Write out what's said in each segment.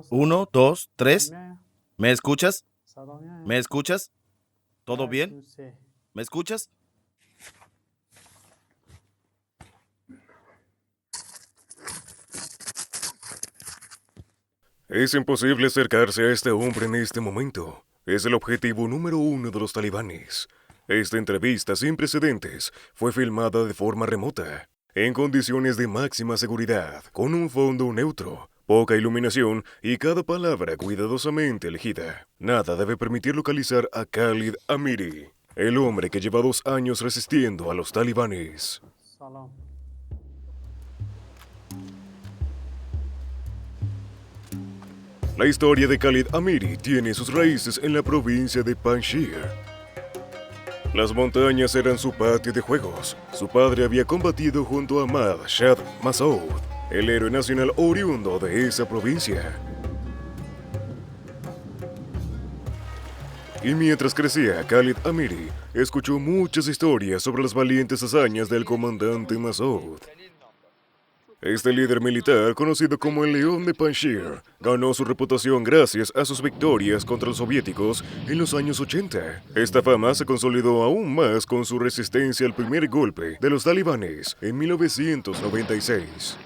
Uno, dos, tres. ¿Me escuchas? ¿Me escuchas? ¿Todo bien? ¿Me escuchas? Es imposible acercarse a este hombre en este momento. Es el objetivo número uno de los talibanes. Esta entrevista sin precedentes fue filmada de forma remota, en condiciones de máxima seguridad, con un fondo neutro, poca iluminación y cada palabra cuidadosamente elegida. Nada debe permitir localizar a Khalid Amiri, el hombre que lleva 2 años resistiendo a los talibanes. La historia de Khalid Amiri tiene sus raíces en la provincia de Panjshir. Las montañas eran su patio de juegos. Su padre había combatido junto a Ahmad Shah Massoud, el héroe nacional oriundo de esa provincia. Y mientras crecía, Khalid Amiri escuchó muchas historias sobre las valientes hazañas del comandante Massoud. Este líder militar, conocido como el León de Panjshir, ganó su reputación gracias a sus victorias contra los soviéticos en los años 80. Esta fama se consolidó aún más con su resistencia al primer golpe de los talibanes en 1996.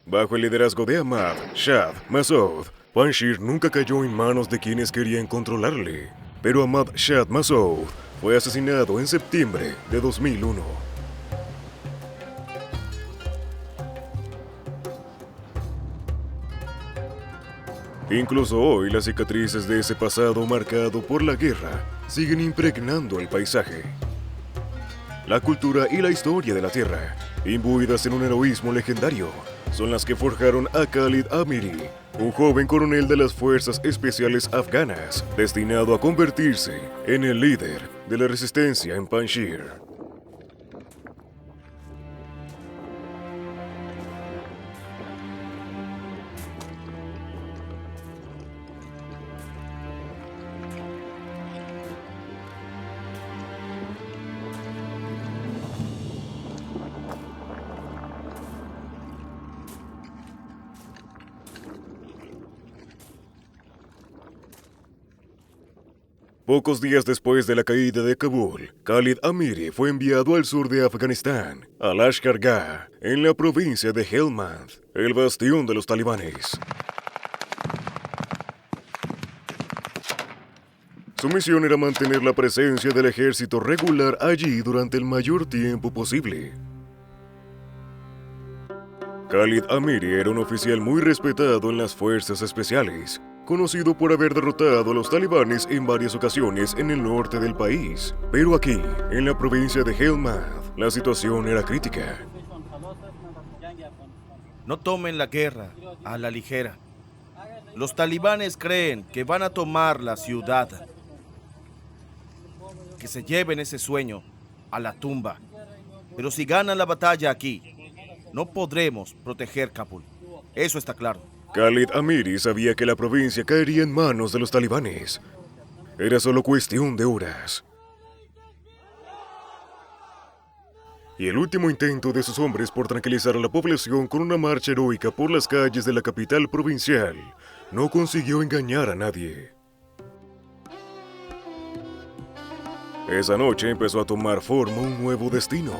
Bajo el liderazgo de Ahmad Shah Massoud, Panjshir nunca cayó en manos de quienes querían controlarle. Pero Ahmad Shah Massoud fue asesinado en septiembre de 2001. Incluso hoy las cicatrices de ese pasado marcado por la guerra siguen impregnando el paisaje. La cultura y la historia de la tierra, imbuidas en un heroísmo legendario, son las que forjaron a Khalid Amiri, un joven coronel de las Fuerzas Especiales Afganas, destinado a convertirse en el líder de la resistencia en Panjshir. Pocos días después de la caída de Kabul, Khalid Amiri fue enviado al sur de Afganistán, a Lashkar-Gah, en la provincia de Helmand, el bastión de los talibanes. Su misión era mantener la presencia del ejército regular allí durante el mayor tiempo posible. Khalid Amiri era un oficial muy respetado en las fuerzas especiales, conocido por haber derrotado a los talibanes en varias ocasiones en el norte del país. Pero aquí, en la provincia de Helmand, la situación era crítica. No tomen la guerra a la ligera. Los talibanes creen que van a tomar la ciudad. Que se lleven ese sueño a la tumba. Pero si ganan la batalla aquí, no podremos proteger Kabul. Eso está claro. Khalid Amiri sabía que la provincia caería en manos de los talibanes. Era solo cuestión de horas. Y el último intento de sus hombres por tranquilizar a la población con una marcha heroica por las calles de la capital provincial no consiguió engañar a nadie. Esa noche empezó a tomar forma un nuevo destino.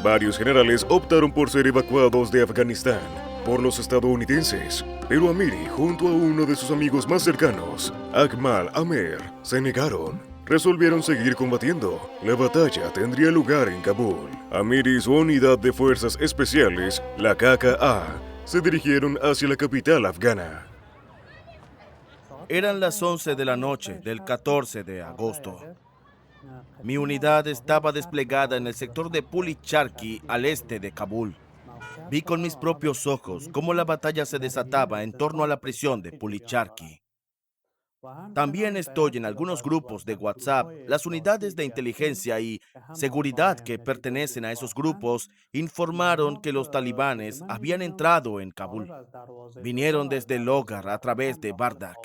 Varios generales optaron por ser evacuados de Afganistán por los estadounidenses, pero Amiri, junto a uno de sus amigos más cercanos, Akmal Amer, se negaron. Resolvieron seguir combatiendo. La batalla tendría lugar en Kabul. Amiri y su unidad de fuerzas especiales, la KKA, se dirigieron hacia la capital afgana. Eran las 11 de la noche del 14 de agosto. Mi unidad estaba desplegada en el sector de Pulicharki, al este de Kabul. Vi con mis propios ojos cómo la batalla se desataba en torno a la prisión de Pulicharki. También estoy en algunos grupos de WhatsApp. Las unidades de inteligencia y seguridad que pertenecen a esos grupos informaron que los talibanes habían entrado en Kabul. Vinieron desde Logar a través de Bardak.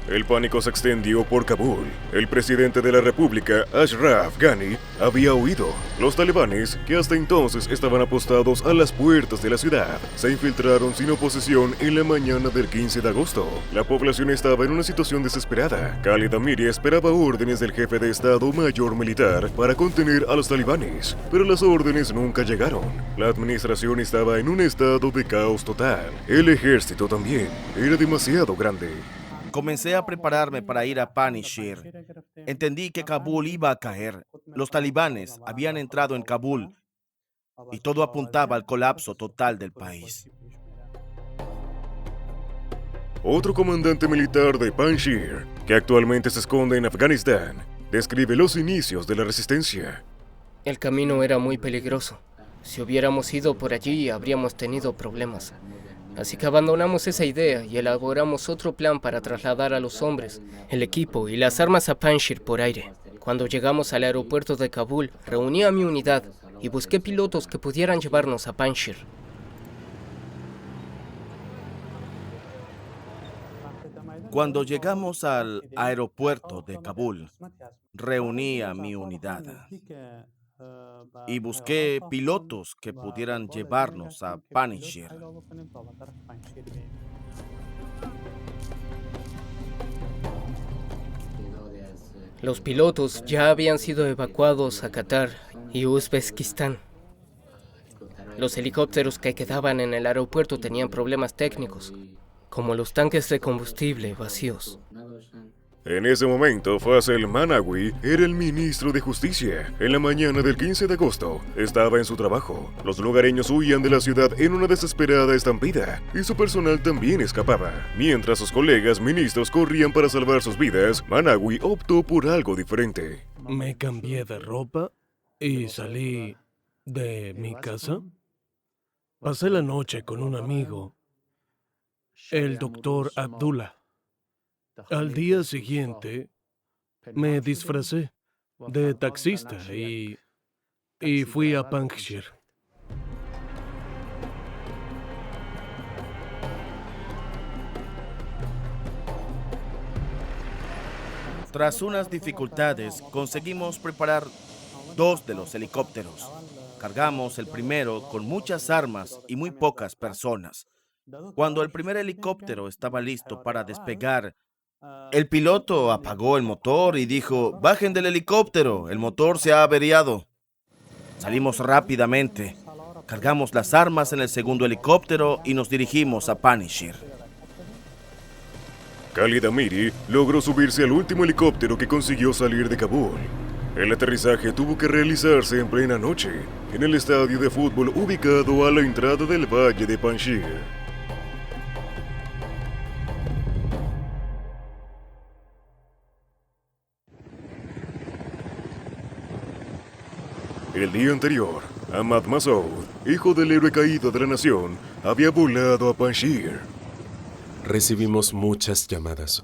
El pánico se extendió por Kabul. El presidente de la República, Ashraf Ghani, había huido. Los talibanes, que hasta entonces estaban apostados a las puertas de la ciudad, se infiltraron sin oposición en la mañana del 15 de agosto. La población estaba en una situación desesperada. Khalid Amiri esperaba órdenes del jefe de Estado Mayor Militar para contener a los talibanes, pero las órdenes nunca llegaron. La administración estaba en un estado de caos total. El ejército también era demasiado grande. Comencé a prepararme para ir a Panjshir. Entendí que Kabul iba a caer. Los talibanes habían entrado en Kabul y todo apuntaba al colapso total del país. Otro comandante militar de Panjshir, que actualmente se esconde en Afganistán, describe los inicios de la resistencia. El camino era muy peligroso. Si hubiéramos ido por allí, habríamos tenido problemas. Así que abandonamos esa idea y elaboramos otro plan para trasladar a los hombres, el equipo y las armas a Panjshir por aire. Cuando llegamos al aeropuerto de Kabul, reuní a mi unidad y busqué pilotos que pudieran llevarnos a Panjshir. Cuando llegamos al aeropuerto de Kabul, reuní a mi unidad y busqué pilotos que pudieran llevarnos a Panjshir. Los pilotos ya habían sido evacuados a Qatar y Uzbekistán. Los helicópteros que quedaban en el aeropuerto tenían problemas técnicos, como los tanques de combustible vacíos. En ese momento, Faisal Manawi era el ministro de Justicia. En la mañana del 15 de agosto, estaba en su trabajo. Los lugareños huían de la ciudad en una desesperada estampida, y su personal también escapaba. Mientras sus colegas ministros corrían para salvar sus vidas, Manawi optó por algo diferente. Me cambié de ropa y salí de mi casa. Pasé la noche con un amigo, el doctor Abdullah. Al día siguiente, me disfracé de taxista y fui a Panjshir. Tras unas dificultades, conseguimos preparar 2 de los helicópteros. Cargamos el primero con muchas armas y muy pocas personas. Cuando el primer helicóptero estaba listo para despegar, el piloto apagó el motor y dijo: «Bajen del helicóptero, el motor se ha averiado». Salimos rápidamente, cargamos las armas en el segundo helicóptero y nos dirigimos a Panjshir. Khalid Amiri logró subirse al último helicóptero que consiguió salir de Kabul. El aterrizaje tuvo que realizarse en plena noche, en el estadio de fútbol ubicado a la entrada del valle de Panjshir. El día anterior, Ahmad Massoud, hijo del héroe caído de la nación, había volado a Panjshir. Recibimos muchas llamadas.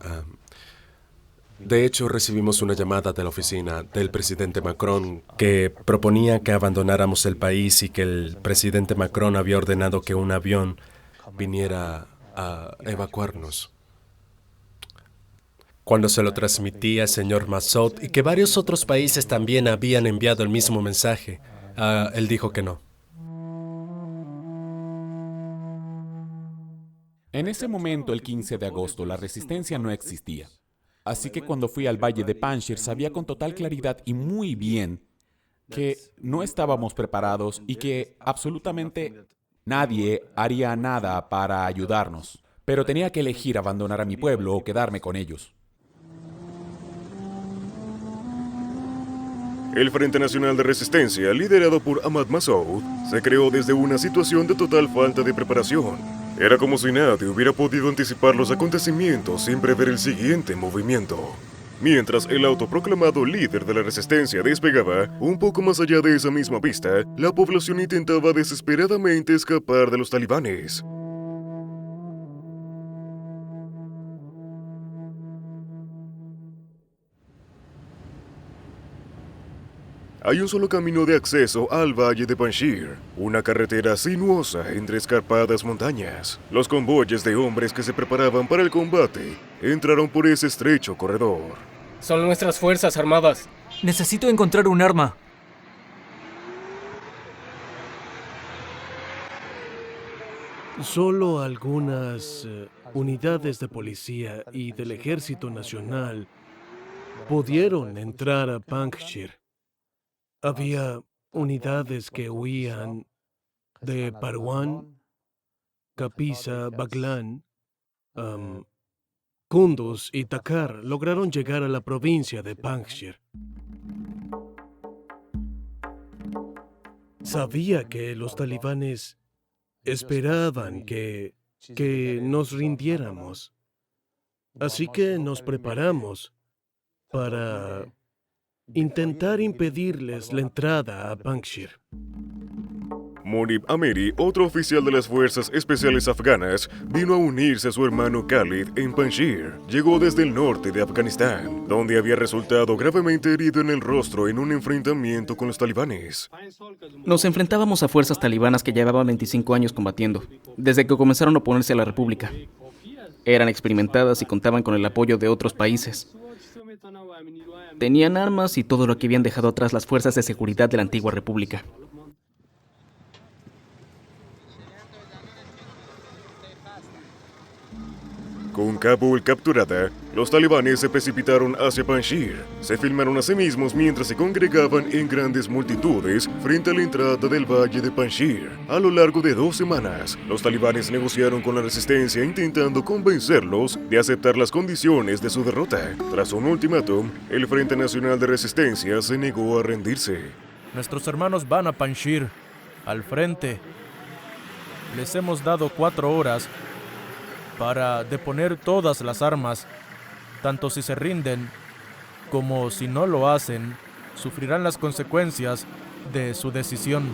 De hecho, recibimos una llamada de la oficina del presidente Macron que proponía que abandonáramos el país y que el presidente Macron había ordenado que un avión viniera a evacuarnos. Cuando se lo transmití al señor Massoud y que varios otros países también habían enviado el mismo mensaje, él dijo que no. En ese momento, el 15 de agosto, la resistencia no existía. Así que cuando fui al valle de Panjshir sabía con total claridad y muy bien que no estábamos preparados y que absolutamente nadie haría nada para ayudarnos. Pero tenía que elegir abandonar a mi pueblo o quedarme con ellos. El Frente Nacional de Resistencia, liderado por Ahmad Massoud, se creó desde una situación de total falta de preparación. Era como si nadie hubiera podido anticipar los acontecimientos sin prever el siguiente movimiento. Mientras el autoproclamado líder de la resistencia despegaba, un poco más allá de esa misma pista, la población intentaba desesperadamente escapar de los talibanes. hay un solo camino de acceso al valle de Panjshir, una carretera sinuosa entre escarpadas montañas. Los convoyes de hombres que se preparaban para el combate entraron por ese estrecho corredor. Son nuestras fuerzas armadas. Necesito encontrar un arma. Solo algunas unidades de policía y del Ejército Nacional pudieron entrar a Panjshir. Había unidades que huían de Parwan, Kapisa, Baglan, Kunduz y Takar. Lograron llegar a la provincia de Panjshir. Sabía que los talibanes esperaban que nos rindiéramos. Así que nos preparamos para intentar impedirles la entrada a Panjshir. Munib Amiri, otro oficial de las Fuerzas Especiales Afganas, vino a unirse a su hermano Khalid en Panjshir. Llegó desde el norte de Afganistán, donde había resultado gravemente herido en el rostro en un enfrentamiento con los talibanes. Nos enfrentábamos a fuerzas talibanas que llevaban 25 años combatiendo, desde que comenzaron a oponerse a la República. Eran experimentadas y contaban con el apoyo de otros países. Tenían armas y todo lo que habían dejado atrás las fuerzas de seguridad de la antigua República. Con Kabul capturada, los talibanes se precipitaron hacia Panjshir. Se filmaron a sí mismos mientras se congregaban en grandes multitudes frente a la entrada del valle de Panjshir. A lo largo de 2 semanas, los talibanes negociaron con la resistencia intentando convencerlos de aceptar las condiciones de su derrota. Tras un ultimátum, el Frente Nacional de Resistencia se negó a rendirse. Nuestros hermanos van a Panjshir, al frente. Les hemos dado 4 horas para deponer todas las armas. Tanto si se rinden como si no lo hacen, sufrirán las consecuencias de su decisión.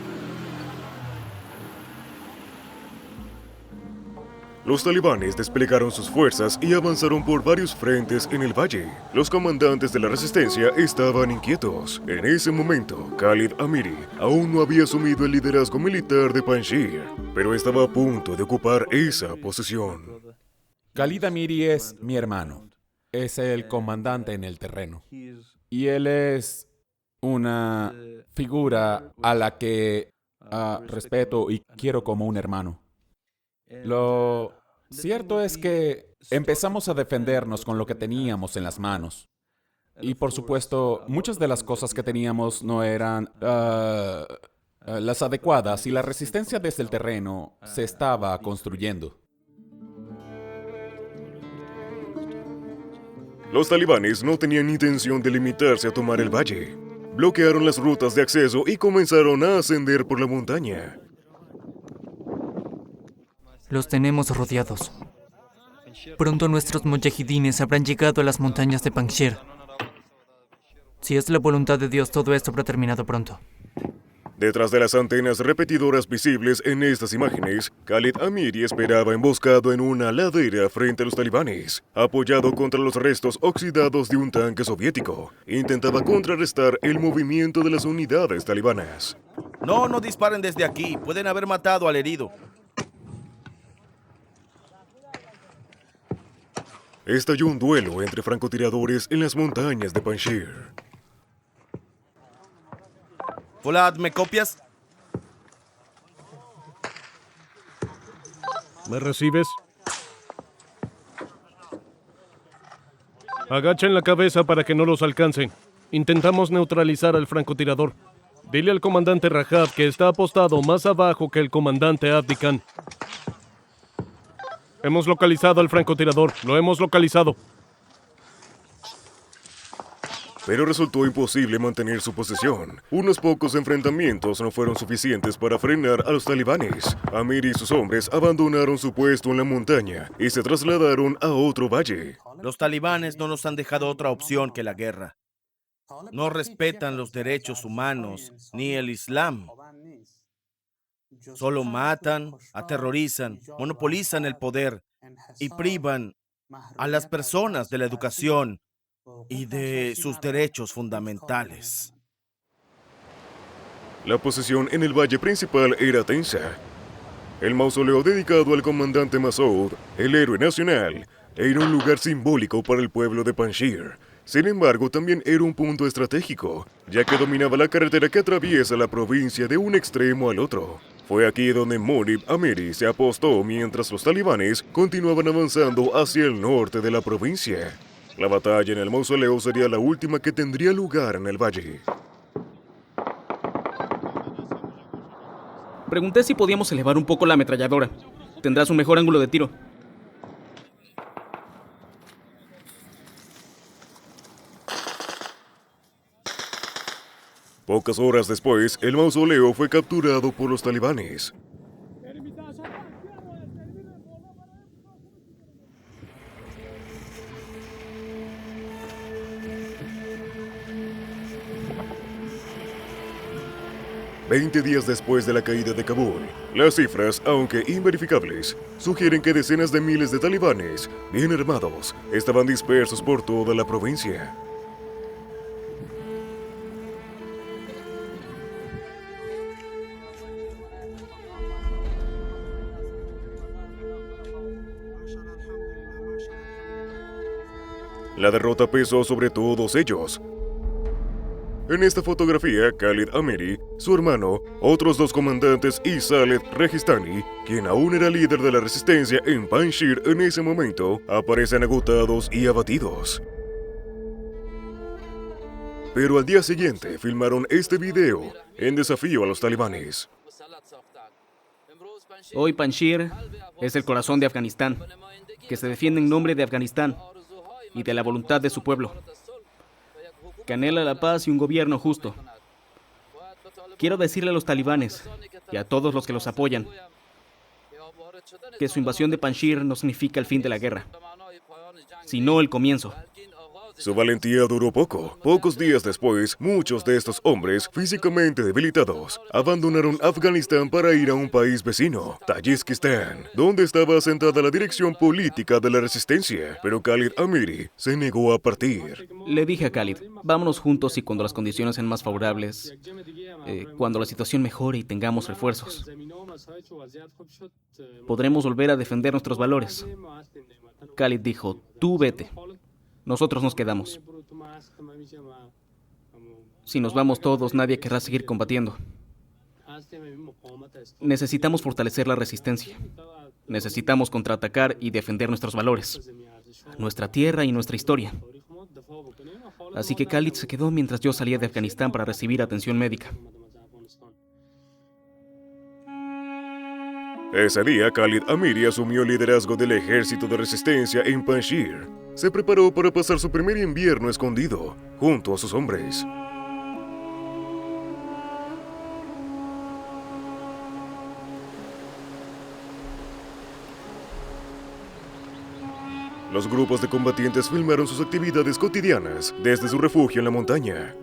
Los talibanes desplegaron sus fuerzas y avanzaron por varios frentes en el valle. Los comandantes de la resistencia estaban inquietos. En ese momento, Khalid Amiri aún no había asumido el liderazgo militar de Panjshir, pero estaba a punto de ocupar esa posición. Khalid Amiri es mi hermano. Es el comandante en el terreno. Y él es una figura a la que respeto y quiero como un hermano. Lo cierto es que empezamos a defendernos con lo que teníamos en las manos. Y por supuesto, muchas de las cosas que teníamos no eran las adecuadas y la resistencia desde el terreno se estaba construyendo. Los talibanes no tenían intención de limitarse a tomar el valle. Bloquearon las rutas de acceso y comenzaron a ascender por la montaña. Los tenemos rodeados. Pronto nuestros mujahidines habrán llegado a las montañas de Panjshir. Si es la voluntad de Dios, todo esto habrá terminado pronto. Detrás de las antenas repetidoras visibles en estas imágenes, Khalid Amiri esperaba emboscado en una ladera frente a los talibanes, apoyado contra los restos oxidados de un tanque soviético. Intentaba contrarrestar el movimiento de las unidades talibanas. No disparen desde aquí. Pueden haber matado al herido. Estalló un duelo entre francotiradores en las montañas de Panjshir. Volad, ¿me copias? ¿Me recibes? Agachen la cabeza para que no los alcancen. Intentamos neutralizar al francotirador. Dile al comandante Rajab que está apostado más abajo que el comandante Abdi Khan. Hemos localizado al francotirador. Lo hemos localizado. Pero resultó imposible mantener su posición. Unos pocos enfrentamientos no fueron suficientes para frenar a los talibanes. Amir y sus hombres abandonaron su puesto en la montaña y se trasladaron a otro valle. Los talibanes no nos han dejado otra opción que la guerra. No respetan los derechos humanos ni el Islam. Solo matan, aterrorizan, monopolizan el poder y privan a las personas de la educación y de sus derechos fundamentales. La posición en el valle principal era tensa. El mausoleo dedicado al comandante Masoud, el héroe nacional, era un lugar simbólico para el pueblo de Panjshir. Sin embargo, también era un punto estratégico, ya que dominaba la carretera que atraviesa la provincia de un extremo al otro. Fue aquí donde Munib Amiri se apostó mientras los talibanes continuaban avanzando hacia el norte de la provincia. La batalla en el mausoleo sería la última que tendría lugar en el valle. Pregunté si podíamos elevar un poco la ametralladora. Tendrás un mejor ángulo de tiro. Pocas horas después, el mausoleo fue capturado por los talibanes. «20 días después de la caída de Kabul, las cifras, aunque inverificables, sugieren que decenas de miles de talibanes, bien armados, estaban dispersos por toda la provincia. La derrota pesó sobre todos ellos. En esta fotografía, Khalid Amiri, su hermano, otros 2 comandantes y Saleh Registani, quien aún era líder de la resistencia en Panjshir en ese momento, aparecen agotados y abatidos. Pero al día siguiente filmaron este video en desafío a los talibanes. Hoy Panjshir es el corazón de Afganistán, que se defiende en nombre de Afganistán y de la voluntad de su pueblo, que anhela la paz y un gobierno justo. Quiero decirle a los talibanes y a todos los que los apoyan que su invasión de Panjshir no significa el fin de la guerra, sino el comienzo. Su valentía duró poco. Pocos días después, muchos de estos hombres, físicamente debilitados, abandonaron Afganistán para ir a un país vecino, Tayikistán, donde estaba asentada la dirección política de la resistencia. Pero Khalid Amiri se negó a partir. Le dije a Khalid, vámonos juntos y cuando las condiciones sean más favorables, cuando la situación mejore y tengamos refuerzos, podremos volver a defender nuestros valores. Khalid dijo, tú vete. Nosotros nos quedamos. Si nos vamos todos, nadie querrá seguir combatiendo. Necesitamos fortalecer la resistencia. Necesitamos contraatacar y defender nuestros valores, nuestra tierra y nuestra historia. Así que Khalid se quedó mientras yo salía de Afganistán para recibir atención médica. Ese día, Khalid Amiri asumió el liderazgo del ejército de resistencia en Panjshir. Se preparó para pasar su primer invierno escondido, junto a sus hombres. Los grupos de combatientes filmaron sus actividades cotidianas desde su refugio en la montaña.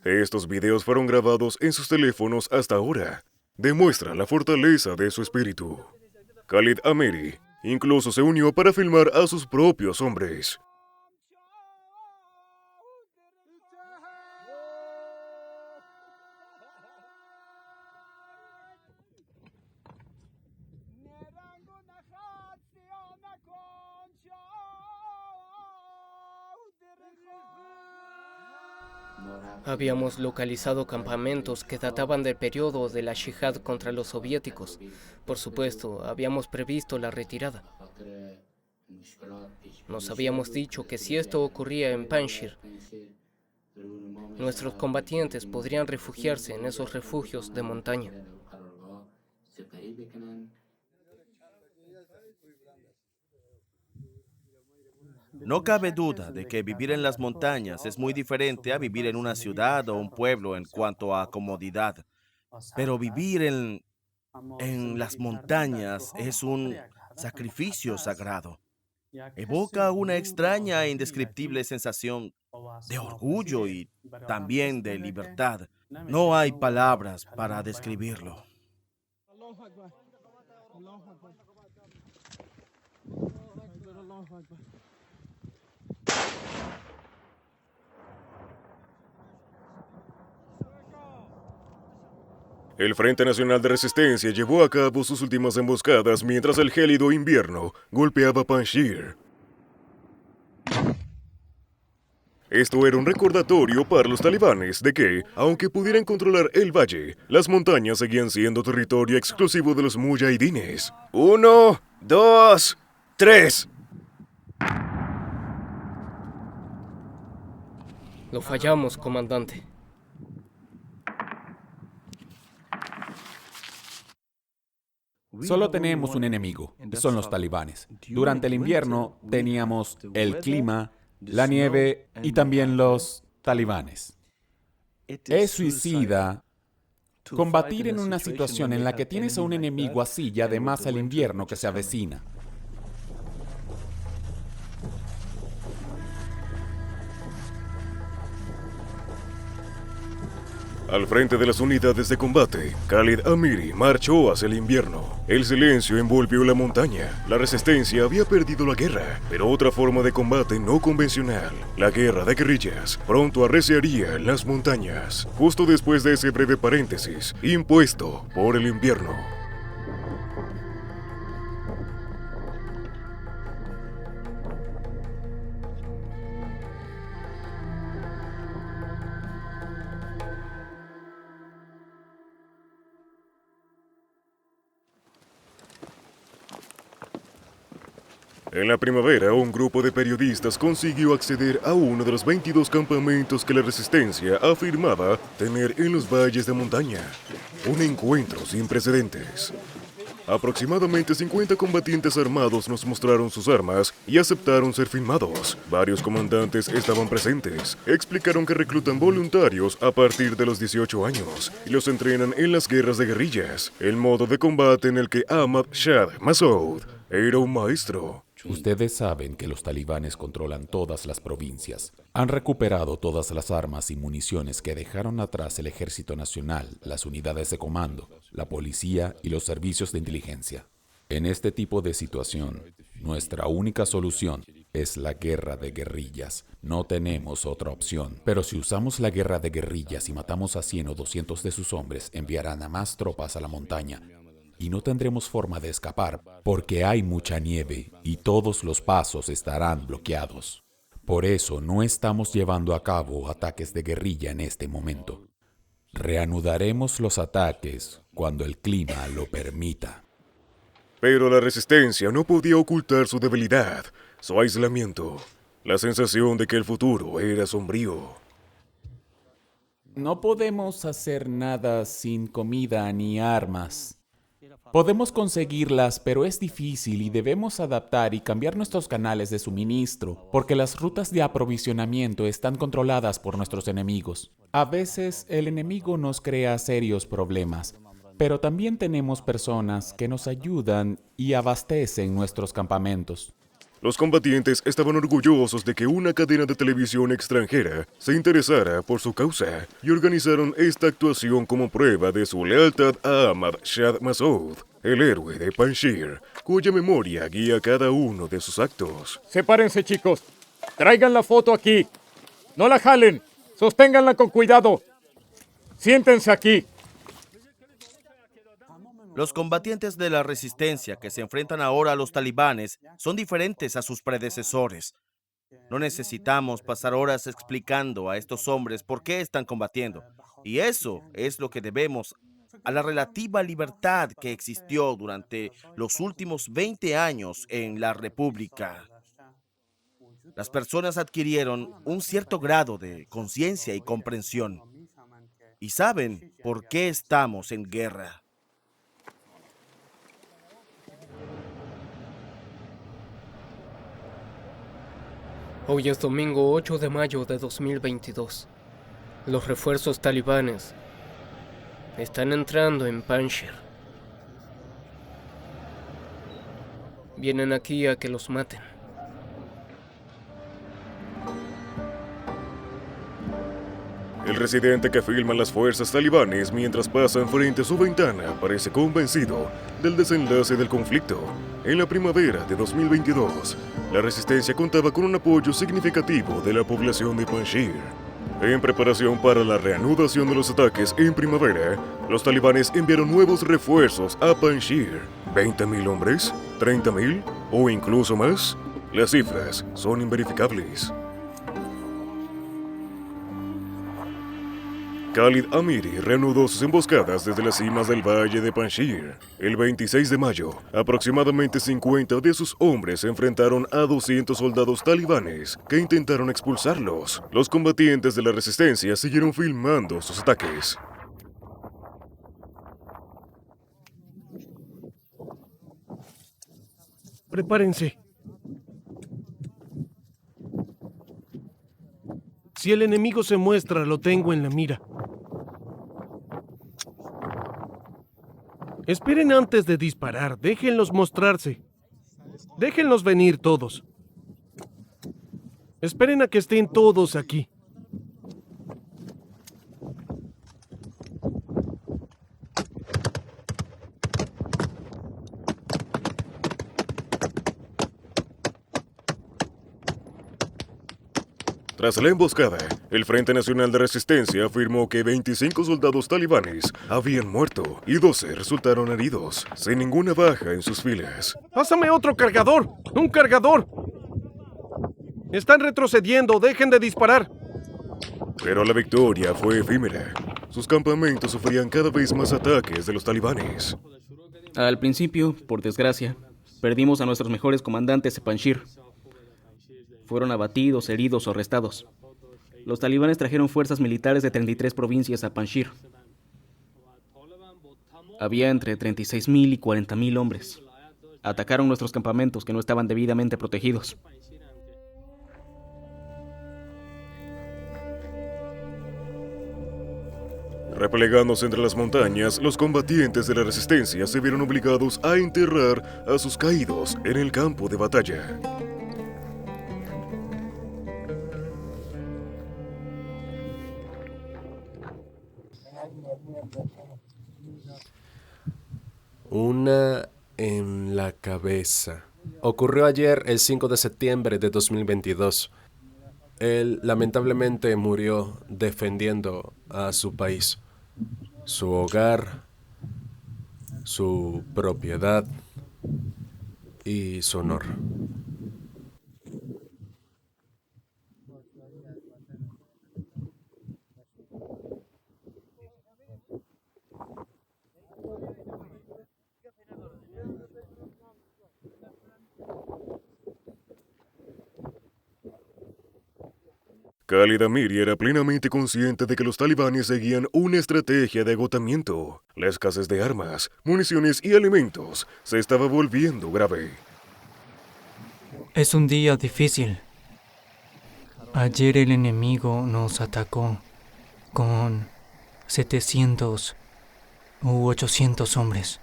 Estos videos fueron grabados en sus teléfonos hasta ahora. Demuestra la fortaleza de su espíritu. Khalid Amiri incluso se unió para filmar a sus propios hombres. Habíamos localizado campamentos que databan del periodo de la Yihad contra los soviéticos. Por supuesto, habíamos previsto la retirada. Nos habíamos dicho que si esto ocurría en Panjshir, nuestros combatientes podrían refugiarse en esos refugios de montaña. No cabe duda de que vivir en las montañas es muy diferente a vivir en una ciudad o un pueblo en cuanto a comodidad. Pero vivir en las montañas es un sacrificio sagrado. Evoca una extraña e indescriptible sensación de orgullo y también de libertad. No hay palabras para describirlo. El Frente Nacional de Resistencia llevó a cabo sus últimas emboscadas mientras el gélido invierno golpeaba Panjshir. Esto era un recordatorio para los talibanes de que, aunque pudieran controlar el valle, las montañas seguían siendo territorio exclusivo de los mujahidines. 1, 2, 3. Lo fallamos, comandante. Solo tenemos un enemigo, son los talibanes. Durante el invierno teníamos el clima, la nieve y también los talibanes. Es suicida combatir en una situación en la que tienes a un enemigo así y además el invierno que se avecina. Al frente de las unidades de combate, Khalid Amiri marchó hacia el invierno. El silencio envolvió la montaña. La resistencia había perdido la guerra, pero otra forma de combate no convencional, la guerra de guerrillas, pronto arreciaría en las montañas, justo después de ese breve paréntesis, impuesto por el invierno. En la primavera, un grupo de periodistas consiguió acceder a uno de los 22 campamentos que la resistencia afirmaba tener en los valles de montaña. Un encuentro sin precedentes. Aproximadamente 50 combatientes armados nos mostraron sus armas y aceptaron ser filmados. Varios comandantes estaban presentes. Explicaron que reclutan voluntarios a partir de los 18 años y los entrenan en las guerras de guerrillas, el modo de combate en el que Ahmad Shah Massoud era un maestro. Ustedes saben que los talibanes controlan todas las provincias. Han recuperado todas las armas y municiones que dejaron atrás el Ejército Nacional, las unidades de comando, la policía y los servicios de inteligencia. En este tipo de situación, nuestra única solución es la guerra de guerrillas. No tenemos otra opción. Pero si usamos la guerra de guerrillas y matamos a 100 o 200 de sus hombres, enviarán a más tropas a la montaña. Y no tendremos forma de escapar porque hay mucha nieve y todos los pasos estarán bloqueados. Por eso no estamos llevando a cabo ataques de guerrilla en este momento. Reanudaremos los ataques cuando el clima lo permita. Pero la resistencia no podía ocultar su debilidad, su aislamiento, la sensación de que el futuro era sombrío. No podemos hacer nada sin comida ni armas. Podemos conseguirlas, pero es difícil y debemos adaptar y cambiar nuestros canales de suministro, porque las rutas de aprovisionamiento están controladas por nuestros enemigos. A veces el enemigo nos crea serios problemas, pero también tenemos personas que nos ayudan y abastecen nuestros campamentos. Los combatientes estaban orgullosos de que una cadena de televisión extranjera se interesara por su causa y organizaron esta actuación como prueba de su lealtad a Ahmad Shah Massoud, el héroe de Panjshir, cuya memoria guía cada uno de sus actos. Sepárense, chicos. Traigan la foto aquí. No la jalen. Sosténganla con cuidado. Siéntense aquí. Los combatientes de la resistencia que se enfrentan ahora a los talibanes son diferentes a sus predecesores. No necesitamos pasar horas explicando a estos hombres por qué están combatiendo. Y eso es lo que debemos a la relativa libertad que existió durante los últimos 20 años en la República. Las personas adquirieron un cierto grado de conciencia y comprensión. Y saben por qué estamos en guerra. Hoy es domingo 8 de mayo de 2022. Los refuerzos talibanes están entrando en Panjshir. Vienen aquí a que los maten. El El residente que filma las fuerzas talibanes mientras pasan frente a su ventana parece convencido del desenlace del conflicto. En la primavera de 2022, la resistencia contaba con un apoyo significativo de la población de Panjshir. En preparación para la reanudación de los ataques en primavera, los talibanes enviaron nuevos refuerzos a Panjshir. ¿20.000 hombres? ¿30.000? ¿O incluso más? Las cifras son inverificables. Khalid Amiri reanudó sus emboscadas desde las cimas del valle de Panjshir. El 26 de mayo, aproximadamente 50 de sus hombres se enfrentaron a 200 soldados talibanes que intentaron expulsarlos. Los combatientes de la resistencia siguieron filmando sus ataques. Prepárense. Si el enemigo se muestra, lo tengo en la mira. Esperen antes de disparar, déjenlos mostrarse. Déjenlos venir todos. Esperen a que estén todos aquí. Tras la emboscada, el Frente Nacional de Resistencia afirmó que 25 soldados talibanes habían muerto y 12 resultaron heridos, sin ninguna baja en sus filas. ¡Pásame otro cargador! ¡Un cargador! Están retrocediendo, dejen de disparar. Pero la victoria fue efímera. Sus campamentos sufrían cada vez más ataques de los talibanes. Al principio, por desgracia, perdimos a nuestros mejores comandantes en Panjshir. Fueron abatidos, heridos o arrestados. Los talibanes trajeron fuerzas militares de 33 provincias a Panjshir. Había entre 36.000 y 40.000 hombres. Atacaron nuestros campamentos que no estaban debidamente protegidos. Replegándose entre las montañas, los combatientes de la resistencia se vieron obligados a enterrar a sus caídos en el campo de batalla. Una en la cabeza. Ocurrió ayer, el 5 de septiembre de 2022. Él lamentablemente murió defendiendo a su país, su hogar, su propiedad y su honor. Khalid Amiri era plenamente consciente de que los talibanes seguían una estrategia de agotamiento. La escasez de armas, municiones y alimentos se estaba volviendo grave. Es un día difícil. Ayer el enemigo nos atacó con 700 u 800 hombres.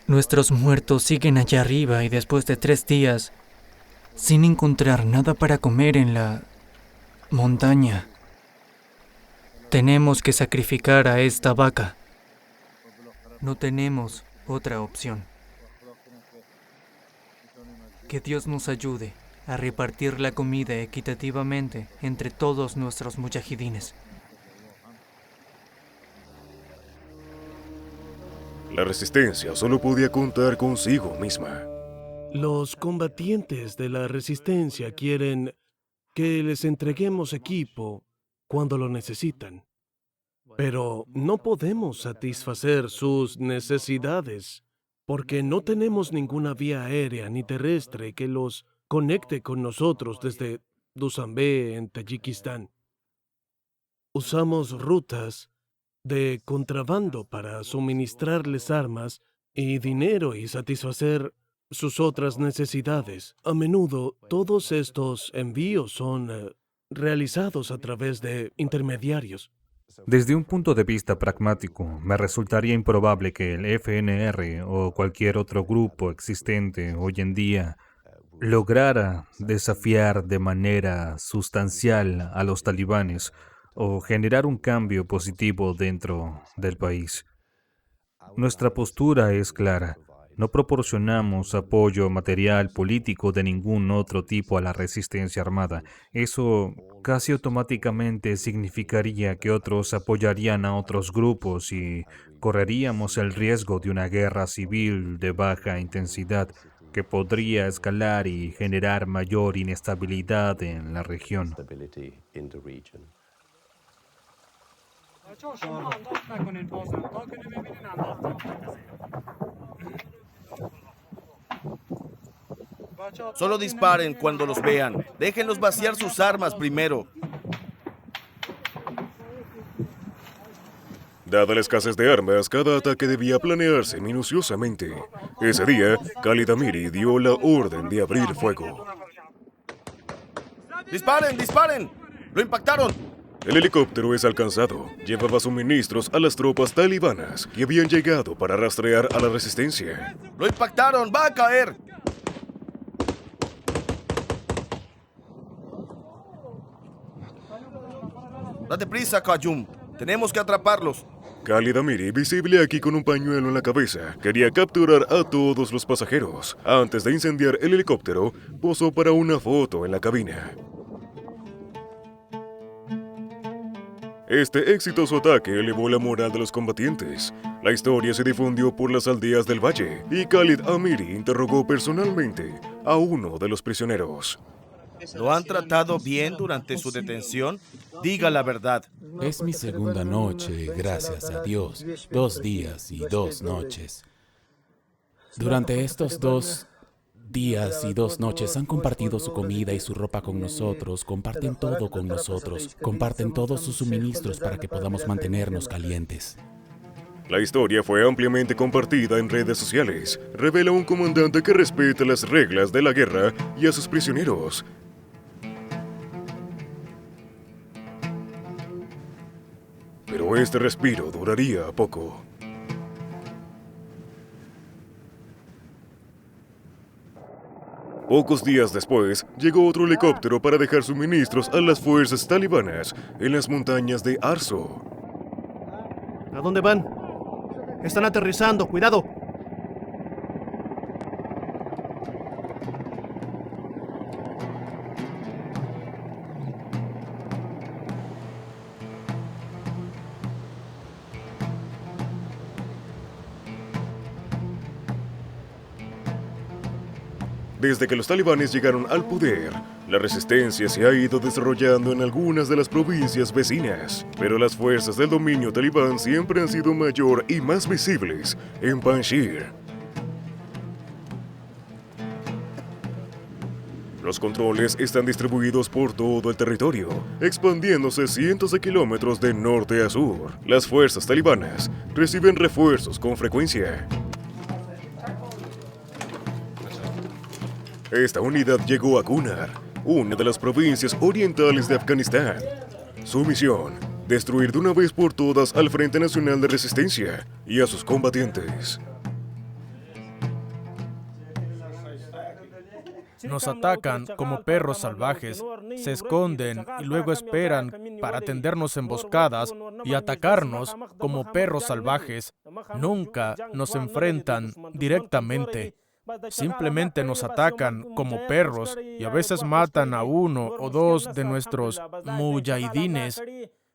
Nuestros muertos siguen allá arriba y después de 3 días, sin encontrar nada para comer en la montaña, tenemos que sacrificar a esta vaca. No tenemos otra opción. Que Dios nos ayude a repartir la comida equitativamente entre todos nuestros mujahidines. La resistencia solo podía contar consigo misma. Los combatientes de la resistencia quieren que les entreguemos equipo cuando lo necesitan. Pero no podemos satisfacer sus necesidades porque no tenemos ninguna vía aérea ni terrestre que los conecte con nosotros desde Dushanbe en Tayikistán. Usamos rutas de contrabando para suministrarles armas y dinero y satisfacer sus otras necesidades. A menudo, todos estos envíos son realizados a través de intermediarios. Desde un punto de vista pragmático, me resultaría improbable que el FNR o cualquier otro grupo existente hoy en día lograra desafiar de manera sustancial a los talibanes o generar un cambio positivo dentro del país. Nuestra postura es clara. No proporcionamos apoyo material, político de ningún otro tipo a la resistencia armada. Eso casi automáticamente significaría que otros apoyarían a otros grupos y correríamos el riesgo de una guerra civil de baja intensidad que podría escalar y generar mayor inestabilidad en la región. Solo disparen cuando los vean. Déjenlos vaciar sus armas primero. Dada la escasez de armas, cada ataque debía planearse minuciosamente. Ese día, Khalid Amiri dio la orden de abrir fuego. ¡Disparen, disparen! ¡Lo impactaron! El helicóptero es alcanzado. Llevaba suministros a las tropas talibanas que habían llegado para rastrear a la resistencia. ¡Lo impactaron! ¡Va a caer! Date prisa, Qayyum. Tenemos que atraparlos. Khalid Amiri, visible aquí con un pañuelo en la cabeza, quería capturar a todos los pasajeros. Antes de incendiar el helicóptero, posó para una foto en la cabina. Este exitoso ataque elevó la moral de los combatientes. La historia se difundió por las aldeas del valle y Khalid Amiri interrogó personalmente a uno de los prisioneros. ¿Lo han tratado bien durante su detención? Diga la verdad. Es mi segunda noche, gracias a Dios. 2 días y 2 noches. Durante estos 2 días y 2 noches han compartido su comida y su ropa con nosotros, comparten todo con nosotros, comparten todos sus suministros para que podamos mantenernos calientes. La historia fue ampliamente compartida en redes sociales. Revela un comandante que respeta las reglas de la guerra y a sus prisioneros. Pero este respiro duraría poco. Pocos días después, llegó otro helicóptero para dejar suministros a las fuerzas talibanas en las montañas de Arso. ¿A dónde van? Están aterrizando, cuidado. Desde que los talibanes llegaron al poder, la resistencia se ha ido desarrollando en algunas de las provincias vecinas, pero las fuerzas del dominio talibán siempre han sido mayor y más visibles en Panjshir. Los controles están distribuidos por todo el territorio, expandiéndose cientos de kilómetros de norte a sur. Las fuerzas talibanas reciben refuerzos con frecuencia. Esta unidad llegó a Kunar, una de las provincias orientales de Afganistán. Su misión, destruir de una vez por todas al Frente Nacional de Resistencia y a sus combatientes. Nos atacan como perros salvajes, se esconden y luego esperan para tendernos emboscadas y atacarnos como perros salvajes. Nunca nos enfrentan directamente. Simplemente nos atacan como perros y a veces matan a 1 o 2 de nuestros mujahidines.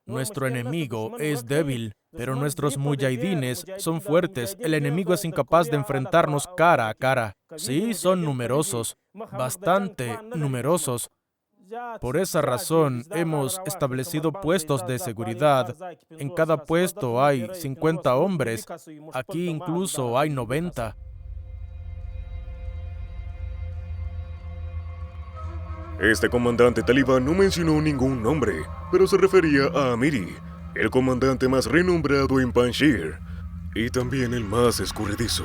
Nuestro enemigo es débil, pero nuestros mujahidines son fuertes. El enemigo es incapaz de enfrentarnos cara a cara. Sí, son numerosos, bastante numerosos. Por esa razón, hemos establecido puestos de seguridad. En cada puesto hay 50 hombres. Aquí incluso hay 90. Este comandante talibán no mencionó ningún nombre, pero se refería a Amiri, el comandante más renombrado en Panjshir, y también el más escurridizo.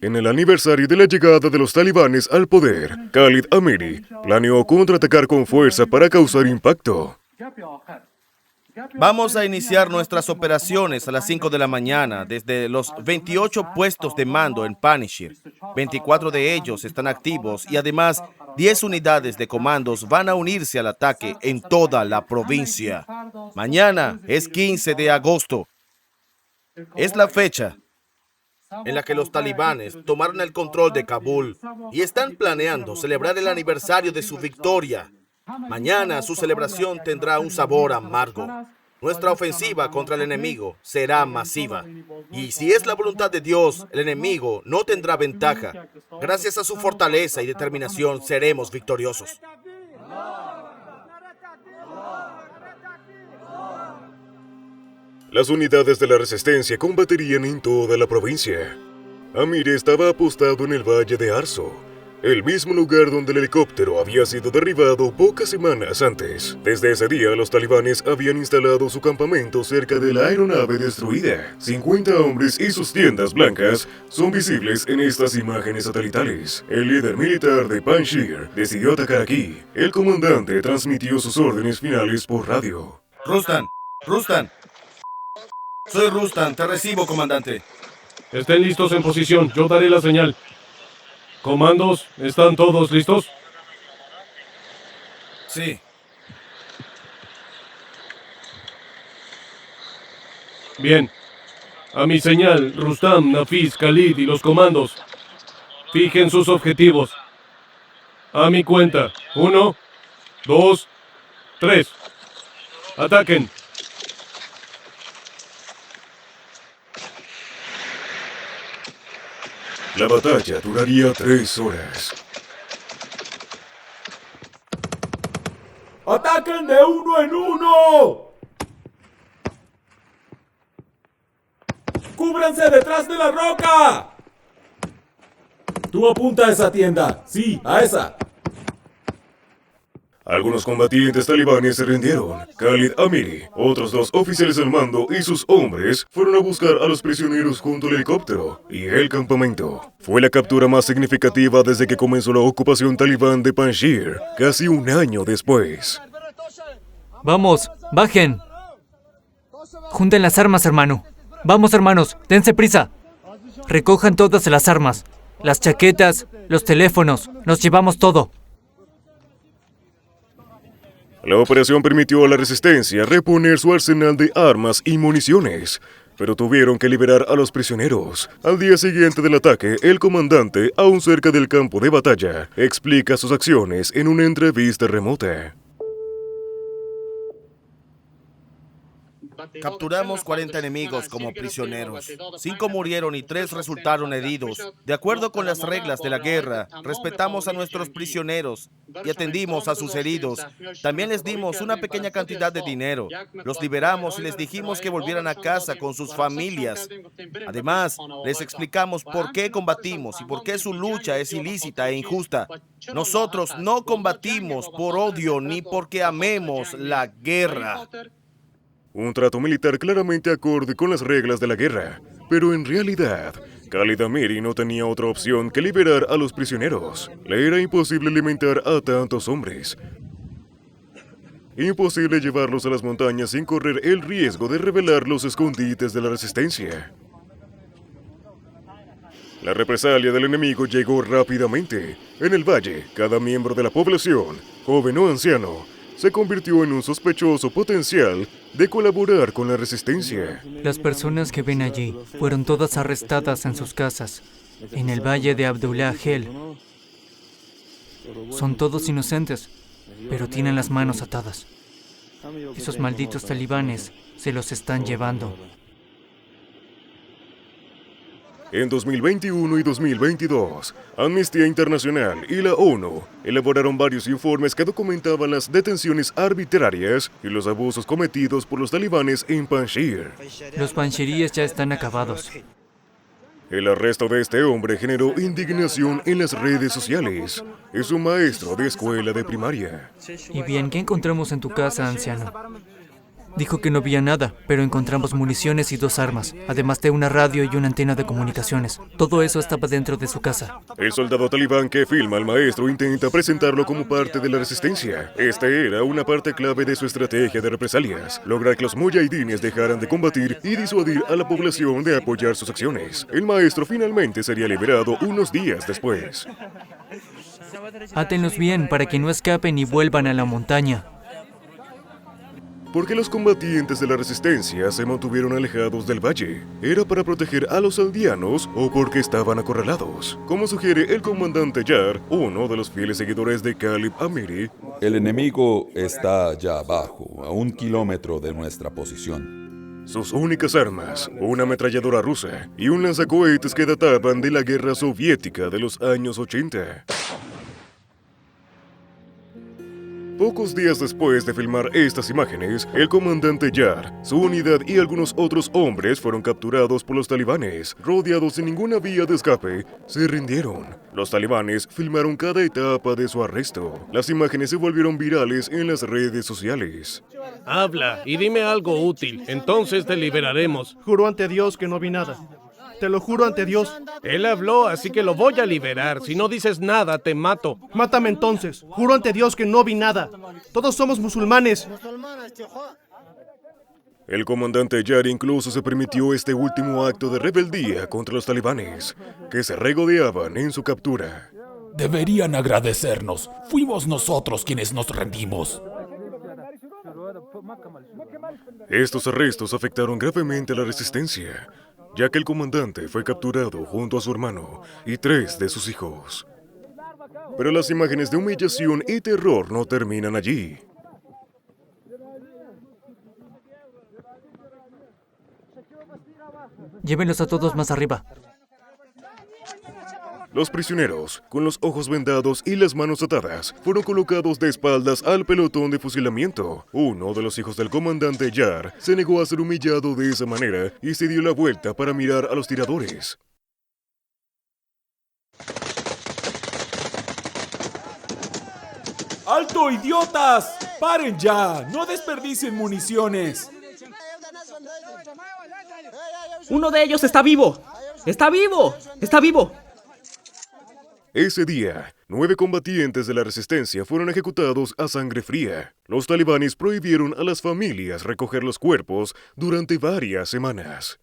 En el aniversario de la llegada de los talibanes al poder, Khalid Amiri planeó contraatacar con fuerza para causar impacto. Vamos a iniciar nuestras operaciones a las 5 de la mañana desde los 28 puestos de mando en Panjshir. 24 de ellos están activos y además 10 unidades de comandos van a unirse al ataque en toda la provincia. Mañana es 15 de agosto. Es la fecha en la que los talibanes tomaron el control de Kabul y están planeando celebrar el aniversario de su victoria. Mañana su celebración tendrá un sabor amargo. Nuestra ofensiva contra el enemigo será masiva. Y si es la voluntad de Dios, el enemigo no tendrá ventaja. Gracias a su fortaleza y determinación seremos victoriosos. Las unidades de la resistencia combatirían en toda la provincia. Amiri estaba apostado en el valle de Arso, el mismo lugar donde el helicóptero había sido derribado pocas semanas antes. Desde ese día, los talibanes habían instalado su campamento cerca de la aeronave destruida. 50 hombres y sus tiendas blancas son visibles en estas imágenes satelitales. El líder militar de Panjshir decidió atacar aquí. El comandante transmitió sus órdenes finales por radio. Rustan. Soy Rustan, te recibo, comandante. Estén listos en posición, yo daré la señal. Comandos, ¿están todos listos? Sí. Bien. A mi señal, Rustam, Nafis, Khalid y los comandos. Fijen sus objetivos. A mi cuenta. 1, 2, 3. Ataquen. La batalla duraría 3 horas. ¡Ataquen de uno en uno! ¡Cúbranse detrás de la roca! Tú apunta a esa tienda. Sí, a esa. Algunos combatientes talibanes se rindieron. Khalid Amiri, otros 2 oficiales al mando y sus hombres fueron a buscar a los prisioneros junto al helicóptero y el campamento. Fue la captura más significativa desde que comenzó la ocupación talibán de Panjshir, casi un año después. Vamos, bajen. Junten las armas, hermano. Vamos, hermanos, dense prisa. Recojan todas las armas. Las chaquetas, los teléfonos, nos llevamos todo. La operación permitió a la resistencia reponer su arsenal de armas y municiones, pero tuvieron que liberar a los prisioneros. Al día siguiente del ataque, el comandante, aún cerca del campo de batalla, explica sus acciones en una entrevista remota. Capturamos 40 enemigos como prisioneros. 5 murieron y 3 resultaron heridos. De acuerdo con las reglas de la guerra, respetamos a nuestros prisioneros y atendimos a sus heridos. También les dimos una pequeña cantidad de dinero. Los liberamos y les dijimos que volvieran a casa con sus familias. Además, les explicamos por qué combatimos y por qué su lucha es ilícita e injusta. Nosotros no combatimos por odio ni porque amemos la guerra. Un trato militar claramente acorde con las reglas de la guerra, pero en realidad, Khalid Amiri no tenía otra opción que liberar a los prisioneros. Le era imposible alimentar a tantos hombres. Imposible llevarlos a las montañas sin correr el riesgo de revelar los escondites de la resistencia. La represalia del enemigo llegó rápidamente. En el valle, cada miembro de la población, joven o anciano, se convirtió en un sospechoso potencial de colaborar con la resistencia. Las personas que ven allí fueron todas arrestadas en sus casas, en el valle de Abdullah Hel. Son todos inocentes, pero tienen las manos atadas. Esos malditos talibanes se los están llevando. En 2021 y 2022, Amnistía Internacional y la ONU elaboraron varios informes que documentaban las detenciones arbitrarias y los abusos cometidos por los talibanes en Panjshir. Los panjshiríes ya están acabados. El arresto de este hombre generó indignación en las redes sociales. Es un maestro de escuela de primaria. ¿Y bien qué encontramos en tu casa, anciano? Dijo que no había nada, pero encontramos municiones y 2 armas, además de una radio y una antena de comunicaciones. Todo eso estaba dentro de su casa. El soldado talibán que filma al maestro intenta presentarlo como parte de la resistencia. Esta era una parte clave de su estrategia de represalias, lograr que los mujahidines dejaran de combatir y disuadir a la población de apoyar sus acciones. El maestro finalmente sería liberado unos días después. Átenlos bien para que no escapen y vuelvan a la montaña. ¿Por qué los combatientes de la resistencia se mantuvieron alejados del valle? ¿Era para proteger a los aldeanos o porque estaban acorralados? Como sugiere el comandante Yar, uno de los fieles seguidores de Khalid Amiri, el enemigo está allá abajo, a 1 kilómetro de nuestra posición. Sus únicas armas, una ametralladora rusa y un lanzacohetes que databan de la guerra soviética de los años 80. Pocos días después de filmar estas imágenes, el comandante Yar, su unidad y algunos otros hombres fueron capturados por los talibanes. Rodeados sin ninguna vía de escape, se rindieron. Los talibanes filmaron cada etapa de su arresto. Las imágenes se volvieron virales en las redes sociales. Habla y dime algo útil, entonces te liberaremos. Juro ante Dios que no vi nada. Te lo juro ante Dios. Él habló, así que lo voy a liberar. Si no dices nada, te mato. Mátame entonces. Juro ante Dios que no vi nada. Todos somos musulmanes. El comandante Yar incluso se permitió este último acto de rebeldía contra los talibanes, que se regodeaban en su captura. Deberían agradecernos. Fuimos nosotros quienes nos rendimos. Estos arrestos afectaron gravemente a la resistencia, ya que el comandante fue capturado junto a su hermano y 3 de sus hijos. Pero las imágenes de humillación y terror no terminan allí. Llévenlos a todos más arriba. Los prisioneros, con los ojos vendados y las manos atadas, fueron colocados de espaldas al pelotón de fusilamiento. Uno de los hijos del comandante Yar se negó a ser humillado de esa manera y se dio la vuelta para mirar a los tiradores. ¡Alto, idiotas! ¡Paren ya! ¡No desperdicien municiones! ¡Uno de ellos está vivo! ¡Está vivo! ¡Está vivo! Ese día, 9 combatientes de la resistencia fueron ejecutados a sangre fría. Los talibanes prohibieron a las familias recoger los cuerpos durante varias semanas.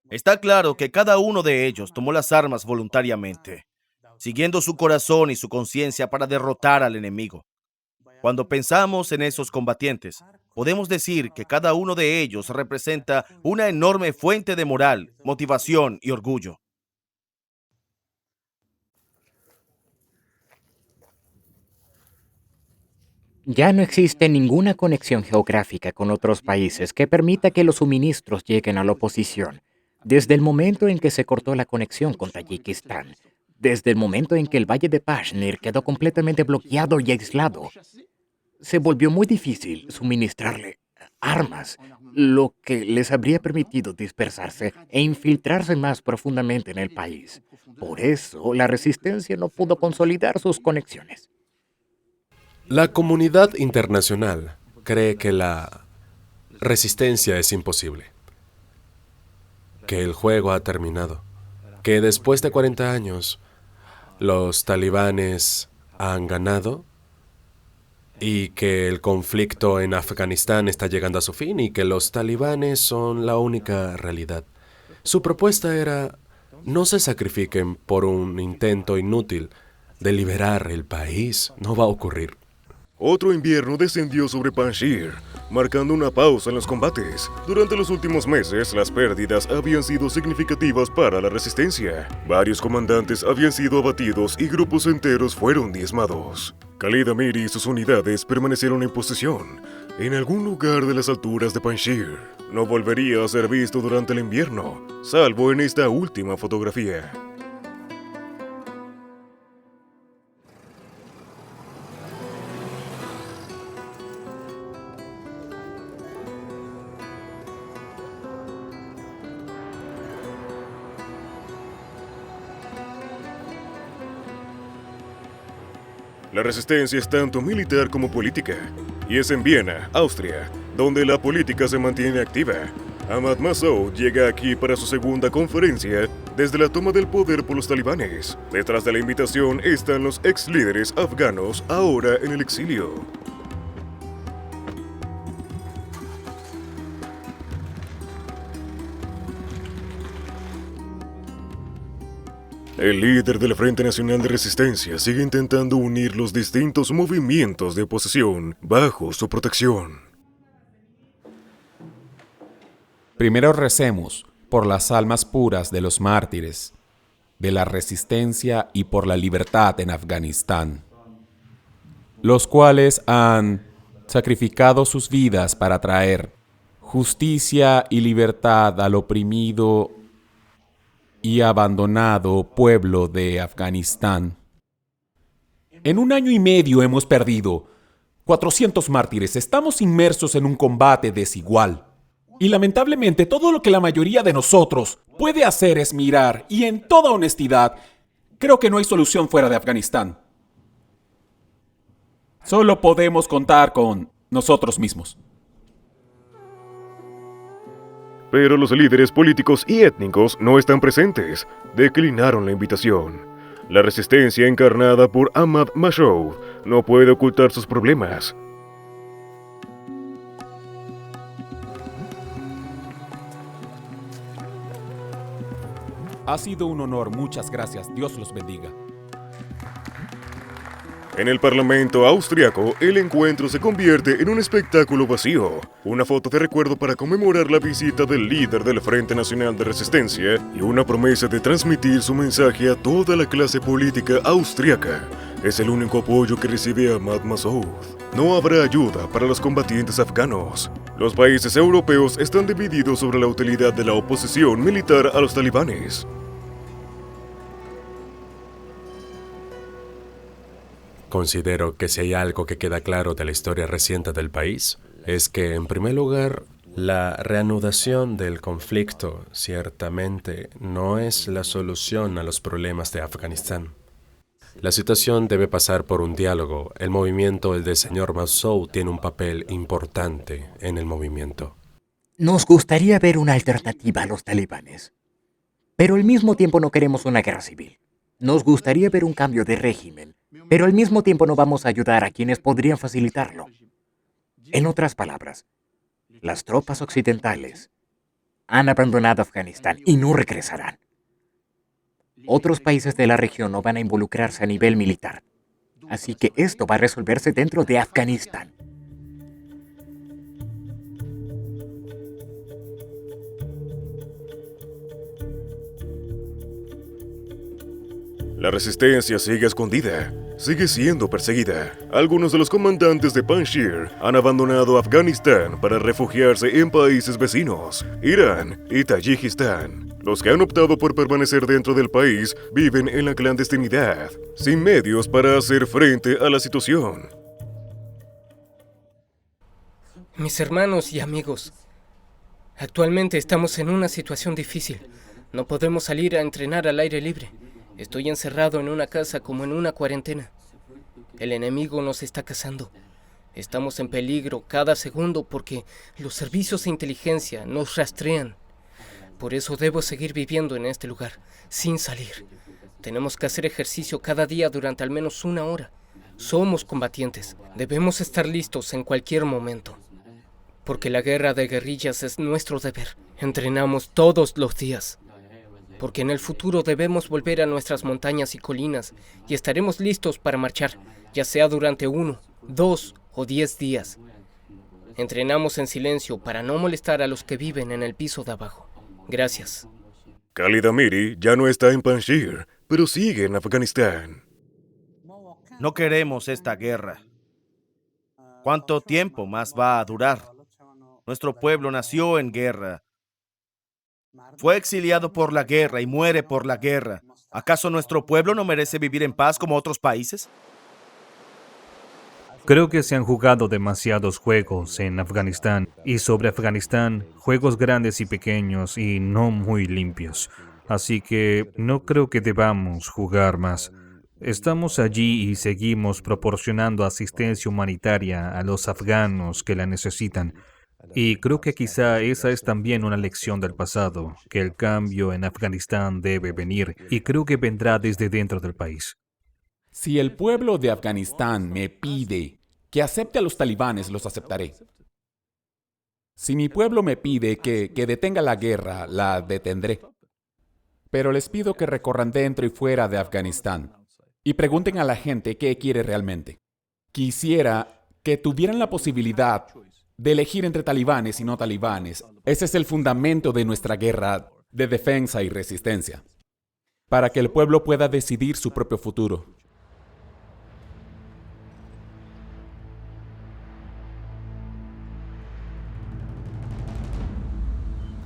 Está claro que cada uno de ellos tomó las armas voluntariamente, siguiendo su corazón y su conciencia para derrotar al enemigo. Cuando pensamos en esos combatientes, podemos decir que cada uno de ellos representa una enorme fuente de moral, motivación y orgullo. Ya no existe ninguna conexión geográfica con otros países que permita que los suministros lleguen a la oposición. Desde el momento en que se cortó la conexión con Tayikistán, desde el momento en que el valle de Pashnir quedó completamente bloqueado y aislado, se volvió muy difícil suministrarle armas, lo que les habría permitido dispersarse e infiltrarse más profundamente en el país. Por eso, la resistencia no pudo consolidar sus conexiones. La comunidad internacional cree que la resistencia es imposible, que el juego ha terminado, que después de 40 años los talibanes han ganado y que el conflicto en Afganistán está llegando a su fin y que los talibanes son la única realidad. Su propuesta era: no se sacrifiquen por un intento inútil de liberar el país. No va a ocurrir. Otro invierno descendió sobre Panjshir, marcando una pausa en los combates. Durante los últimos meses, las pérdidas habían sido significativas para la resistencia. Varios comandantes habían sido abatidos y grupos enteros fueron diezmados. Khalid Amiri y sus unidades permanecieron en posición, en algún lugar de las alturas de Panjshir. No volvería a ser visto durante el invierno, salvo en esta última fotografía. La resistencia es tanto militar como política, y es en Viena, Austria, donde la política se mantiene activa. Ahmad Massoud llega aquí para su segunda conferencia desde la toma del poder por los talibanes. Detrás de la invitación están los ex líderes afganos ahora en el exilio. El líder del Frente Nacional de Resistencia sigue intentando unir los distintos movimientos de oposición bajo su protección. Primero recemos por las almas puras de los mártires, de la resistencia y por la libertad en Afganistán, los cuales han sacrificado sus vidas para traer justicia y libertad al oprimido y abandonado pueblo de Afganistán. En 1 año y medio hemos perdido 400 mártires. Estamos inmersos en un combate desigual. Y lamentablemente todo lo que la mayoría de nosotros puede hacer es mirar y en toda honestidad, creo que no hay solución fuera de Afganistán. Solo podemos contar con nosotros mismos. Pero los líderes políticos y étnicos no están presentes, declinaron la invitación. La resistencia encarnada por Ahmad Massoud no puede ocultar sus problemas. Ha sido un honor, muchas gracias, Dios los bendiga. En el Parlamento austriaco, el encuentro se convierte en un espectáculo vacío. Una foto de recuerdo para conmemorar la visita del líder del Frente Nacional de Resistencia y una promesa de transmitir su mensaje a toda la clase política austriaca. Es el único apoyo que recibe Ahmad Massoud. No habrá ayuda para los combatientes afganos. Los países europeos están divididos sobre la utilidad de la oposición militar a los talibanes. Considero que si hay algo que queda claro de la historia reciente del país, es que, en primer lugar, la reanudación del conflicto ciertamente no es la solución a los problemas de Afganistán. La situación debe pasar por un diálogo. El movimiento, el del señor Massoud, tiene un papel importante en el movimiento. Nos gustaría ver una alternativa a los talibanes, pero al mismo tiempo no queremos una guerra civil. Nos gustaría ver un cambio de régimen, pero al mismo tiempo no vamos a ayudar a quienes podrían facilitarlo. En otras palabras, las tropas occidentales han abandonado Afganistán y no regresarán. Otros países de la región no van a involucrarse a nivel militar. Así que esto va a resolverse dentro de Afganistán. La resistencia sigue escondida, sigue siendo perseguida. Algunos de los comandantes de Panjshir han abandonado Afganistán para refugiarse en países vecinos, Irán y Tayikistán. Los que han optado por permanecer dentro del país viven en la clandestinidad, sin medios para hacer frente a la situación. Mis hermanos y amigos, actualmente estamos en una situación difícil. No podemos salir a entrenar al aire libre. Estoy encerrado en una casa como en una cuarentena. El enemigo nos está cazando. Estamos en peligro cada segundo porque los servicios de inteligencia nos rastrean. Por eso debo seguir viviendo en este lugar, sin salir. Tenemos que hacer ejercicio cada día durante al menos 1 hora. Somos combatientes. Debemos estar listos en cualquier momento. Porque la guerra de guerrillas es nuestro deber. Entrenamos todos los días. Porque en el futuro debemos volver a nuestras montañas y colinas y estaremos listos para marchar, ya sea durante 1, 2 o 10 días. Entrenamos en silencio para no molestar a los que viven en el piso de abajo. Gracias. Khalid Amiri ya no está en Panjshir, pero sigue en Afganistán. No queremos esta guerra. ¿Cuánto tiempo más va a durar? Nuestro pueblo nació en guerra. Fue exiliado por la guerra y muere por la guerra. ¿Acaso nuestro pueblo no merece vivir en paz como otros países? Creo que se han jugado demasiados juegos en Afganistán y sobre Afganistán, juegos grandes y pequeños y no muy limpios. Así que no creo que debamos jugar más. Estamos allí y seguimos proporcionando asistencia humanitaria a los afganos que la necesitan. Y creo que quizá esa es también una lección del pasado, que el cambio en Afganistán debe venir, y creo que vendrá desde dentro del país. Si el pueblo de Afganistán me pide que acepte a los talibanes, los aceptaré. Si mi pueblo me pide que detenga la guerra, la detendré. Pero les pido que recorran dentro y fuera de Afganistán y pregunten a la gente qué quiere realmente. Quisiera que tuvieran la posibilidad de elegir entre talibanes y no talibanes. Ese es el fundamento de nuestra guerra de defensa y resistencia, para que el pueblo pueda decidir su propio futuro.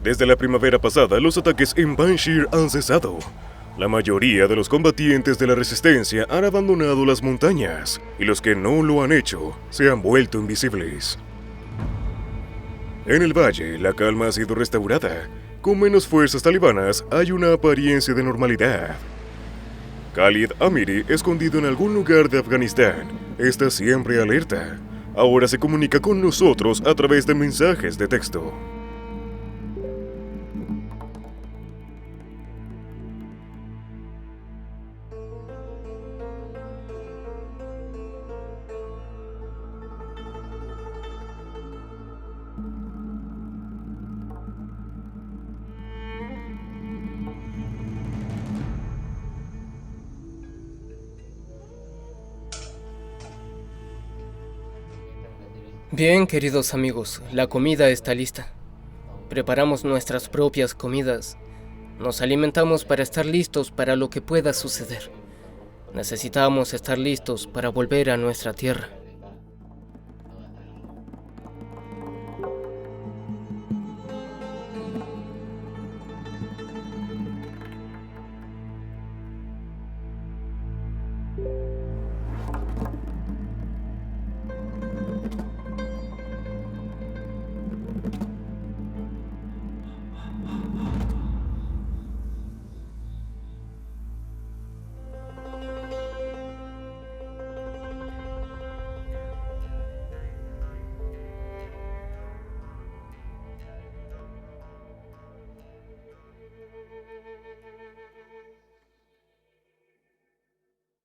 Desde la primavera pasada, los ataques en Panjshir han cesado. La mayoría de los combatientes de la resistencia han abandonado las montañas, y los que no lo han hecho se han vuelto invisibles. En el valle, la calma ha sido restaurada. Con menos fuerzas talibanas, hay una apariencia de normalidad. Khalid Amiri, escondido en algún lugar de Afganistán, está siempre alerta. Ahora se comunica con nosotros a través de mensajes de texto. Bien, queridos amigos, la comida está lista. Preparamos nuestras propias comidas. Nos alimentamos para estar listos para lo que pueda suceder. Necesitamos estar listos para volver a nuestra tierra.